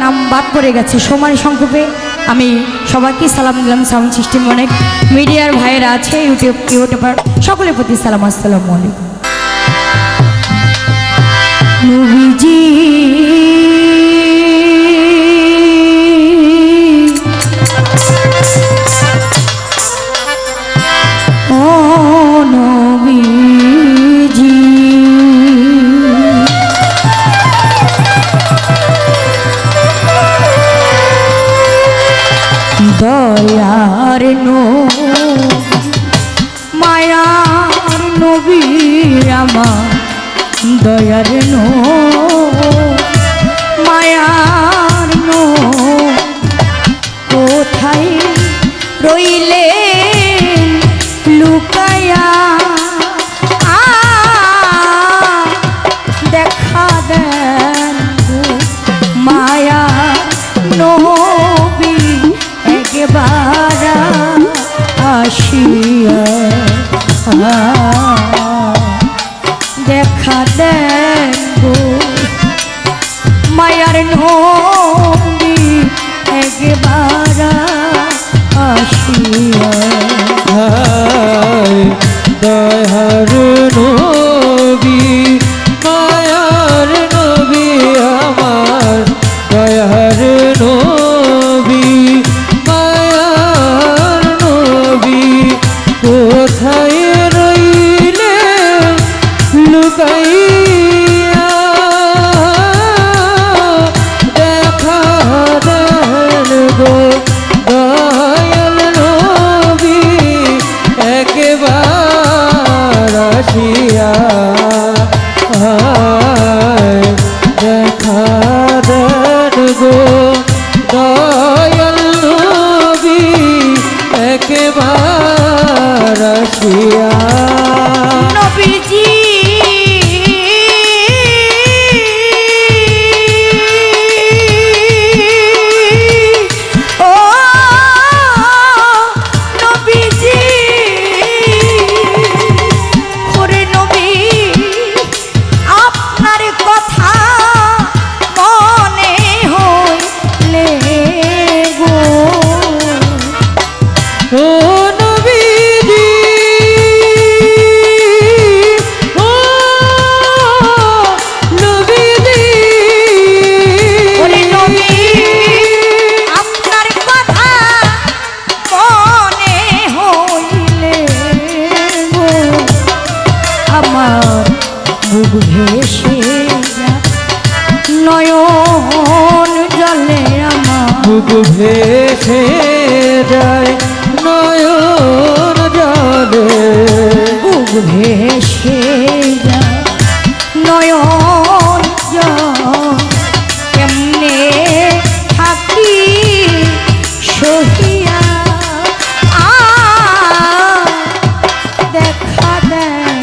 নাম বাদ পড়ে গেছে। সময় সংক্ষেপে আমি সবাইকে সালাম দিলাম। সাউন্ড সিস্টেম অনেক মিডিয়ার ভাইয়েরা আছে, ইউটিউবার সকলের প্রতি সালাম, আসসালামু আলাইকুম। নবীজি ও নবীজি দয়ার মায়ার নবী আমার, দয়ার মায়ার কোথায় রইলেন লুকায়া, দেখা দেন মায়া নবী একবার আসিয়া, দেখা দেন গো মায়ার নবী একবার আসিয়া। দয়ার নবী মায়ার নবী আমার, দয়ার নবী মায়ার নবী কোথায় রইলে লুকাইয়া, দেখা দেন গো দয়াল নবী একবার আসিয়া, দেখা দেন গো দয়াল নবী একবার আসিয়া। নবীজি ও নবীজি, ওরে নবী আপনার কথা মনে হইলে গো, ও নবীজি, ও নবীজি, ওরে নবী আপনার কথা মনে হইলে গো, আমার বুক ভেসে যায় নয়ন জলে, আমার বুক ভেসে যায় নয়ন জলে, বুক ভেসে যায় নয়ন জল, কেমনে থাকি সহিয়া, দেখা দেন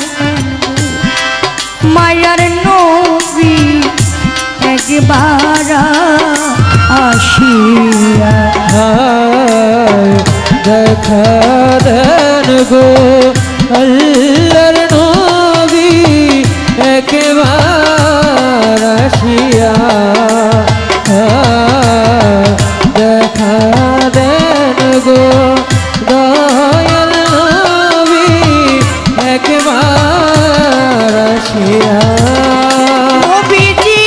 মায়ার নবী একবার আসিয়া, দেখা দেন গো আল্লাহর নবী একবার আসিয়া, দেখা দেন গো দয়াল নবী একবার আসিয়া। নবীজি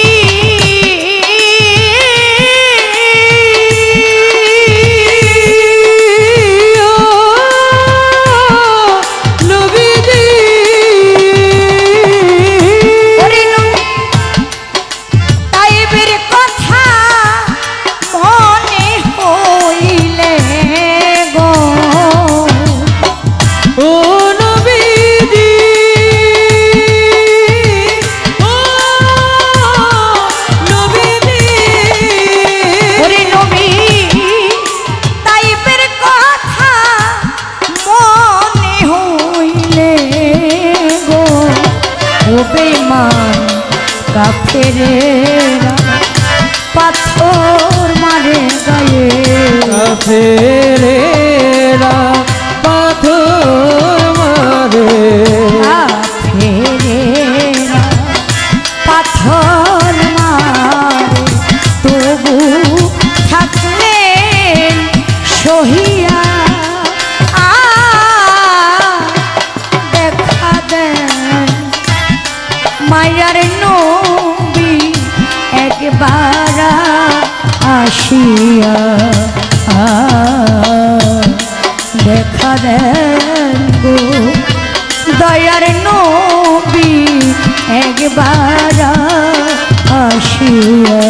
কাফেরেরা পাথর মারে গায়ে, কাফেরেরা পাথর মারে, কাফেরেরা পাথর মারে, তবু থাকলেন সহিয়া দেখা দেন মায়ার নবী একবার আসিয়া দেখা দেন গো দয়ার নবী একবার আসিয়া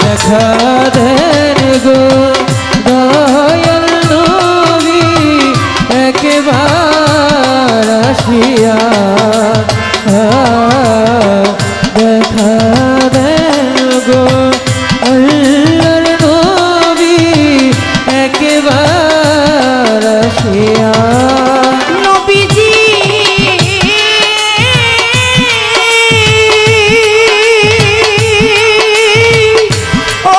দেখা দেন গো দয়াল নবী একবার আসিয়া দেখা দেন গো আল্লাহর নবী একবার আসিয়া নবীজি ও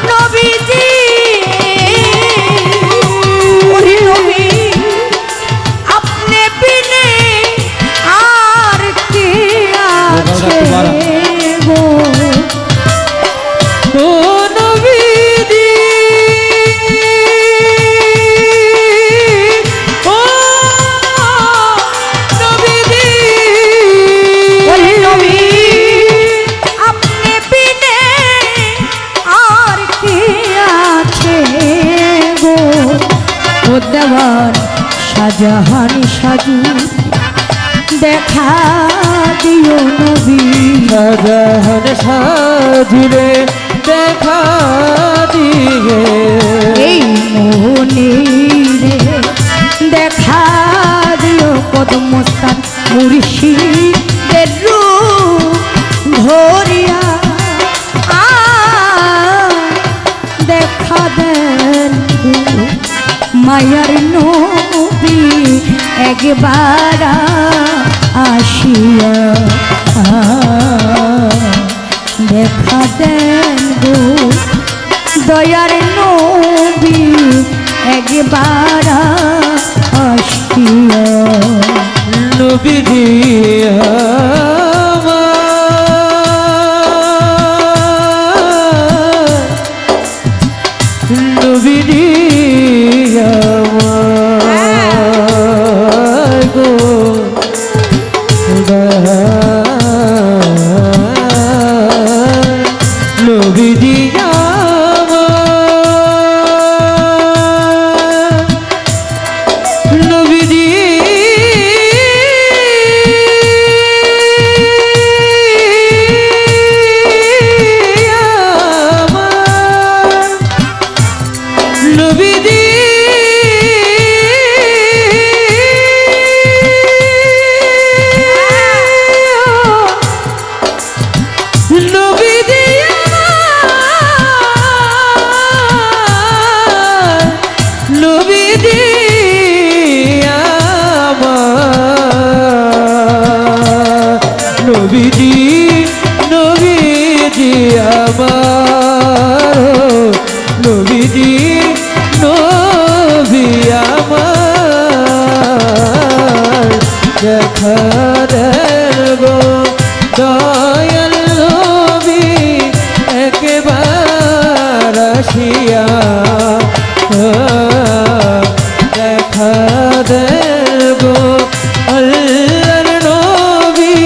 নবীজি ওরে নবী আপনি বিনে আর কে আছে গো ও নবীজি ও নবীজি ওরে নবী আপনি বিনে আর কে আছে গো ও দেওয়ান শাহজাহান সাজু দেখা দিও নবী শাহজাহান সাজিলে দেখা দিয়ে এই মোহনে রে দেখা দিও কদমস্থান মুর্শিদের রূপ ধরিয়া দেখা দেন মায়ার নবী একবার আসিয়া দেখা দেন গো দয়ার নবী একবার আসিয়া নবীজি নবীজি গো নবীজি নবীজি নবীজি নবীজি নবীজি নবীজি নবীজি আমার নবীজি নবী আমার দেখা দেব দয়াল নবী একবার আসিয়া দেখা দেব আল্লাহর নবী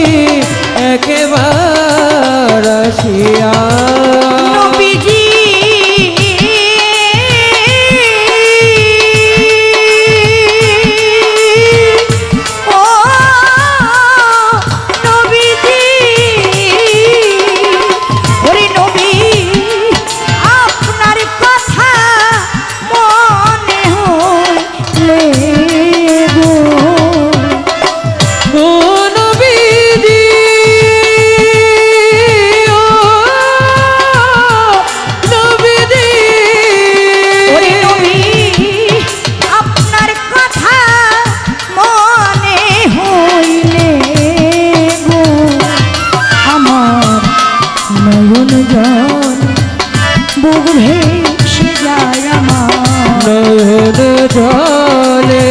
একবার আসিয়া নবীজি ও নবীজি ওরে নবী আপনার কথা যায় আমার নয়ন জলে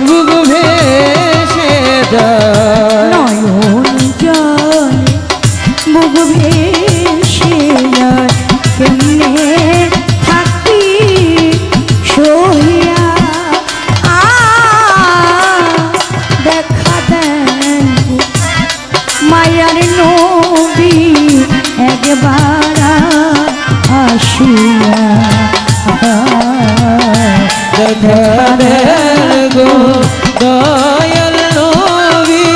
বুক ভেসে যায় নয়ন জলে বুক ভেসে যায় কেমনে থাকি সহিয়া দেখা দেন মায়ার নবী একবার আসিয়া দেখা দেন গো দয়াল নবী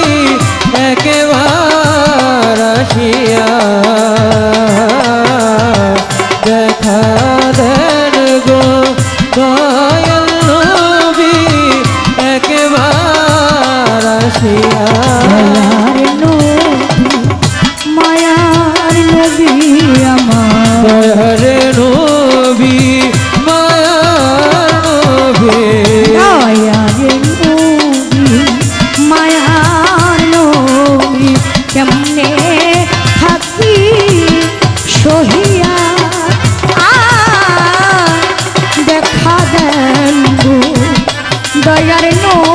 একবার আসিয়া দেখা দেন গো দয়াল নবী একবার আসিয়া মায়ার নবী আমার দয়াল নবী মায়ার নবী মায়ার নবী কেমনে থাকি সহিয়া দেখা দেন গো দয়ার নবী